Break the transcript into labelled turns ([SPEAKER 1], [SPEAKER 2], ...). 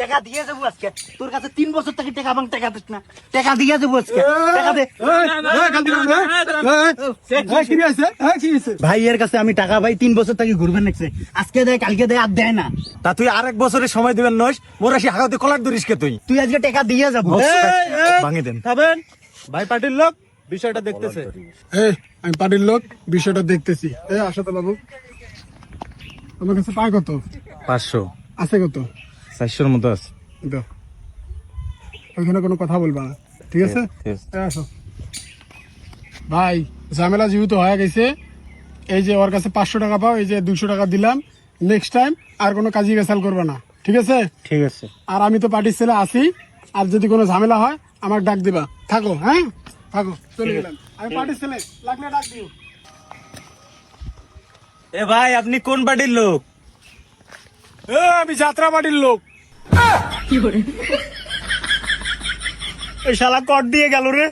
[SPEAKER 1] টাকা দিয়ে যাবো আজকে। তোর কাছে 3 বছর থেকে টাকা বাং টাকা দিস না, টাকা দিয়ে যাবো আজকে। টাকা দে ভাই, এর কাছে আমি টাকা ভাই 3 বছর থেকে ঘুরবেন নাকছে, আজকে দেয় কালকে দেয় আর দেয় না।
[SPEAKER 2] তা তুই আরেক বছরের সময় দিবেন নইস, মোরা সে হাগাতে কলার ধরিস কে তুই?
[SPEAKER 1] তুই আজকে টাকা দিয়ে যাবো।
[SPEAKER 2] ভাঙি দেন।
[SPEAKER 3] খাবেন ভাই, পার্টির লোক বিষয়টা দেখতেছে।
[SPEAKER 4] আমি পার্টির লোক, বিষয়টা দেখতেছি। আসো তো বাবু, আমার কাছে পায় কত
[SPEAKER 2] 500
[SPEAKER 4] আছে? কত?
[SPEAKER 2] 400 মতো আছে।
[SPEAKER 4] দাও, ওইখানে কোনো কথা বলবা না, ঠিক আছে? আসো ভাই, ঝামেলা যেহেতু হয়ে গেছে, এই যে ওর কাছে 500 টাকা পাও, এই যে 200 টাকা দিলাম। নেক্সট টাইম আর কোনো কাজী বেসাল করবে না, ঠিক আছে?
[SPEAKER 2] ঠিক আছে।
[SPEAKER 4] আর আমি তো পার্টির ছেলে আসি, আর যদি কোনো ঝামেলা হয় আমার ডাক দিবা। থাকো, হ্যাঁ থাকো, চলে গেলাম। আমি পার্টির ছেলে, লাগলে ডাক দিও।
[SPEAKER 2] এ ভাই, আপনি কোন পার্টির লোক?
[SPEAKER 4] আমি যাত্রা পার্টির লোক।
[SPEAKER 1] এই শালা কট দিয়ে গেল রে।